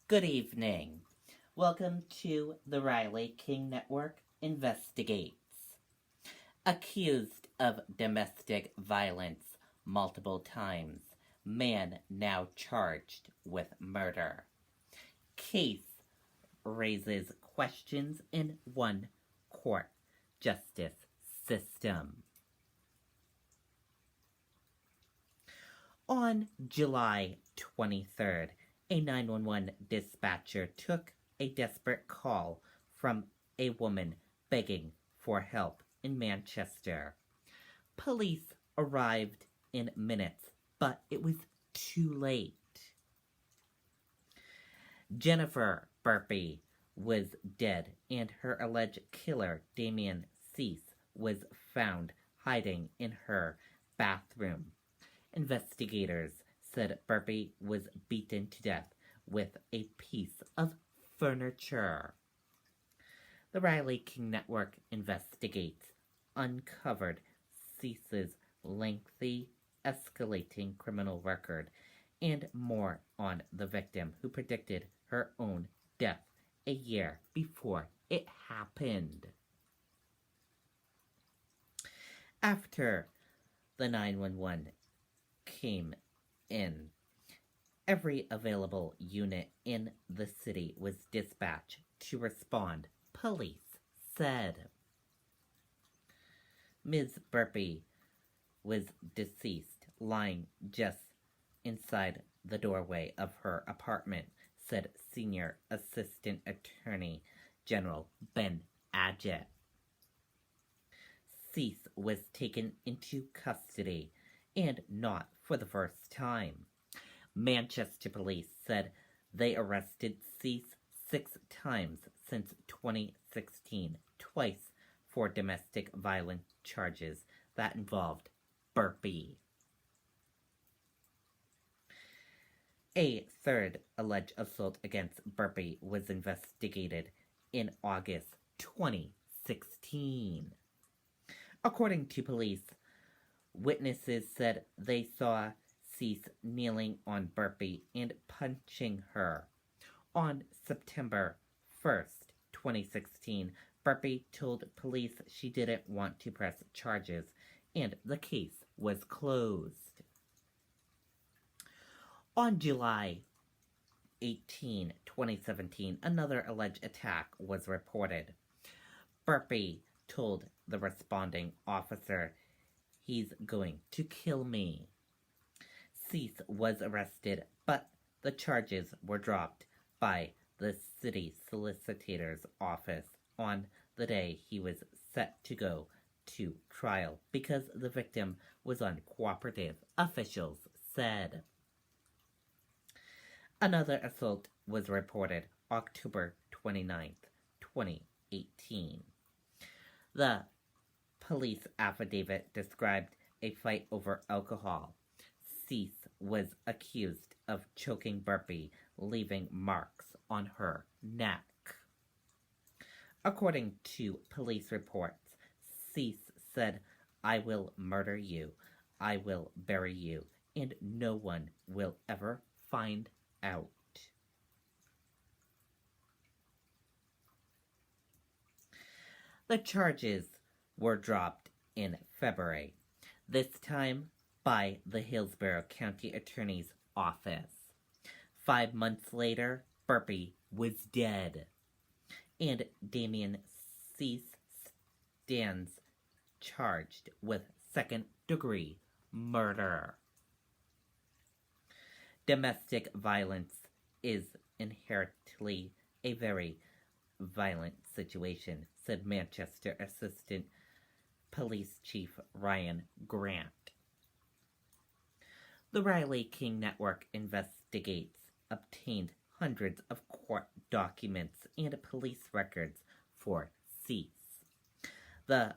Good evening. Welcome to the Riley King Network Investigates. Accused of domestic violence multiple times, man now charged with murder. Case raises questions in one court justice system. On July 23rd, a 911 dispatcher took a desperate call from a woman begging for help in Manchester. Police arrived in minutes, but it was too late. Jennifer Burpee was dead, and her alleged killer, Damien Cease, was found hiding in her bathroom. Investigators said Burpee was beaten to death with a piece of furniture. The Riley King Network Investigates uncovered Cease's lengthy, escalating criminal record and more on the victim who predicted her own death a year before it happened. After the 911 came in, every available unit in the city was dispatched to respond, police said. Ms. Burpee was deceased, lying just inside the doorway of her apartment, said Senior Assistant Attorney General Ben Adjett. Cease was taken into custody, and not for the first time. Manchester police said they arrested Cease 6 times since 2016, twice for domestic violence charges that involved Burpee. A third alleged assault against Burpee was investigated in August 2016. According to police, witnesses said they saw Cease kneeling on Burpee and punching her. On September 1st, 2016, Burpee told police she didn't want to press charges, and the case was closed. On July 18, 2017, another alleged attack was reported. Burpee told the responding officer, "He's going to kill me." Cease was arrested, but the charges were dropped by the city solicitor's office on the day he was set to go to trial because the victim was uncooperative, officials said. Another assault was reported October 29th, 2018. The police affidavit described a fight over alcohol. Cease was accused of choking Burpee, leaving marks on her neck. According to police reports, Cease said, "I will murder you, I will bury you, and no one will ever find out." The charges were dropped in February, this time by the Hillsborough County Attorney's Office. 5 months later, Burpee was dead, and Damien Cease stands charged with second-degree murder. Domestic violence is inherently a very violent situation, said Manchester Assistant Police Chief Ryan Grant. The Riley King Network Investigates obtained hundreds of court documents and police records for Cease. The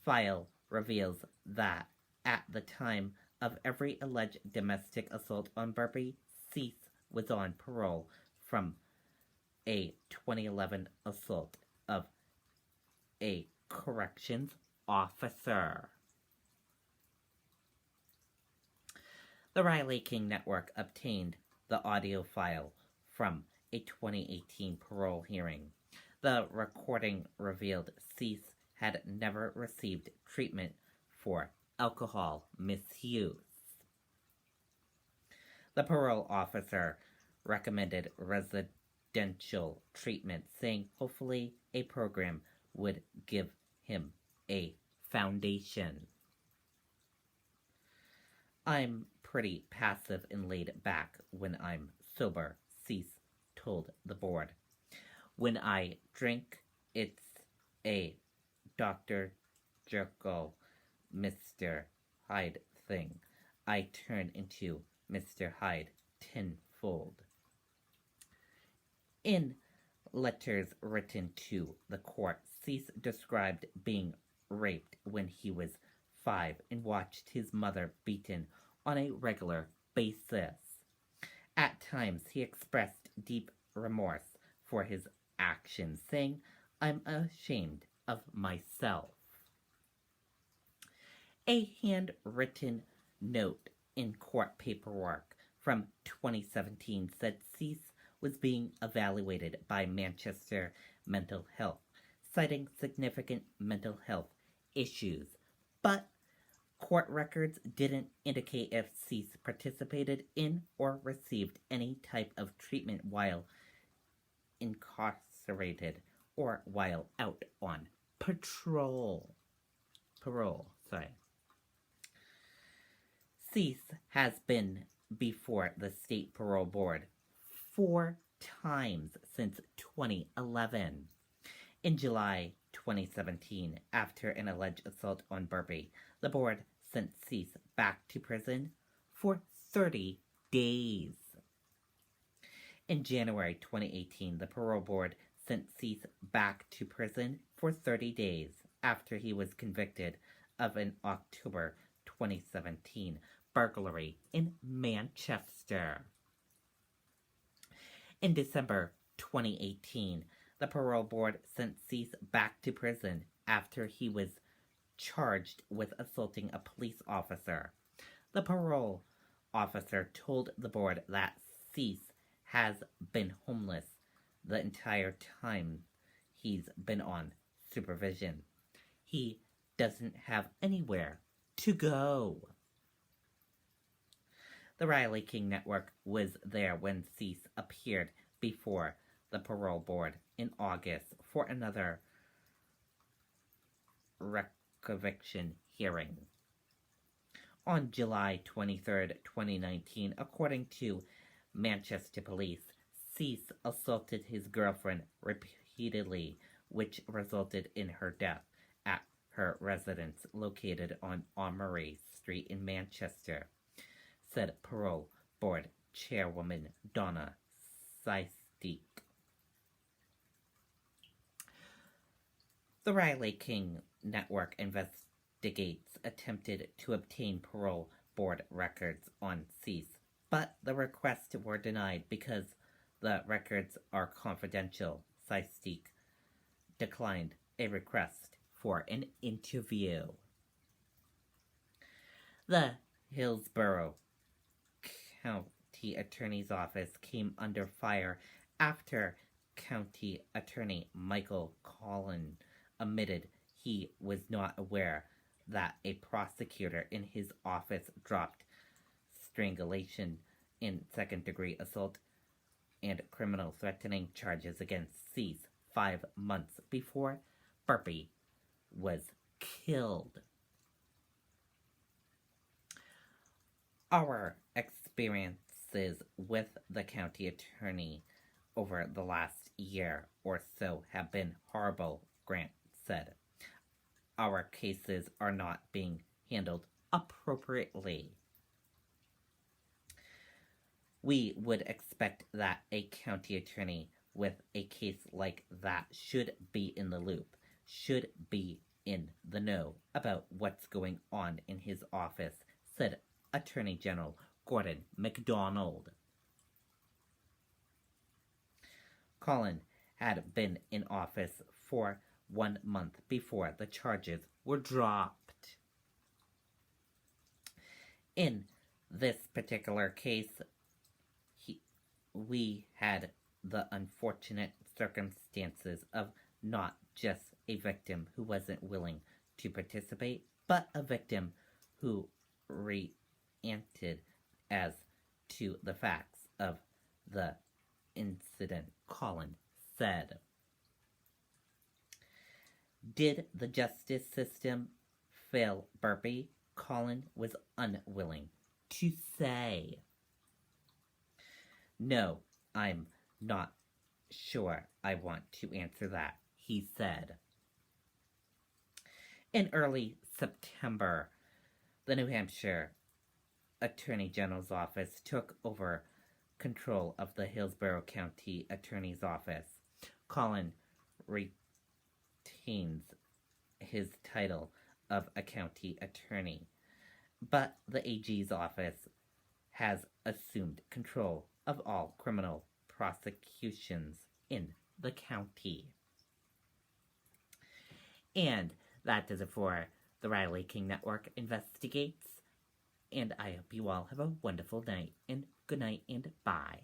file reveals that at the time of every alleged domestic assault on Burpee, Cease was on parole from a 2011 assault of a corrections officer. The Riley King Network obtained the audio file from a 2018 parole hearing. The recording revealed Cease had never received treatment for alcohol misuse. The parole officer recommended residential treatment, saying hopefully a program would give him a foundation. I'm pretty passive and laid back when I'm sober, Cease told the board. When I drink, it's a Dr. Jekyll, Mr. Hyde thing. I turn into Mr. Hyde tenfold. In letters written to the court, Cease described being raped when he was 5 and watched his mother beaten on a regular basis. At times, he expressed deep remorse for his actions, saying, "I'm ashamed of myself." A handwritten note in court paperwork from 2017 said Cease was being evaluated by Manchester Mental Health, citing significant mental health issues, but court records didn't indicate if Cease participated in or received any type of treatment while incarcerated or while out on parole. Cease has been before the State Parole Board 4 times since 2011. In July 2017, after an alleged assault on Burpee, the board sent Cease back to prison for 30 days. In January 2018, the parole board sent Cease back to prison for 30 days after he was convicted of an October 2017 burglary in Manchester. In December 2018, the parole board sent Cease back to prison after he was charged with assaulting a police officer. The parole officer told the board that Cease has been homeless the entire time he's been on supervision. He doesn't have anywhere to go. The Riley King Network was there when Cease appeared before the parole board in August for another reconviction hearing. On July 23, 2019, according to Manchester police, Cease assaulted his girlfriend repeatedly, which resulted in her death at her residence located on Armory Street in Manchester, said parole board chairwoman Donna Seistik. The Riley King Network investigates attempted to obtain parole board records on Cease, but the requests were denied because the records are confidential. Seistik declined a request for an interview. The Hillsborough County Attorney's Office came under fire after County Attorney Michael Colin admitted he was not aware that a prosecutor in his office dropped strangulation and second-degree assault and criminal threatening charges against Cease 5 months before Burpee was killed. Our experiences with the county attorney over the last year or so have been horrible, Grant said. Our cases are not being handled appropriately. We would expect that a county attorney with a case like that should be in the loop, should be in the know about what's going on in his office, said Attorney General Gordon MacDonald. Colin had been in office for 1 month before the charges were dropped. In this particular case, we had the unfortunate circumstances of not just a victim who wasn't willing to participate, but a victim who reacted as to the facts of the incident, Colin said. Did the justice system fail Burpee? Colin was unwilling to say. No, I'm not sure I want to answer that, he said. In early September, the New Hampshire Attorney General's office took over control of the Hillsborough County Attorney's Office. Colin retains his title of a county attorney, but the AG's office has assumed control of all criminal prosecutions in the county. And that does it for the Riley King Network Investigates. And I hope you all have a wonderful night, and good night, and bye.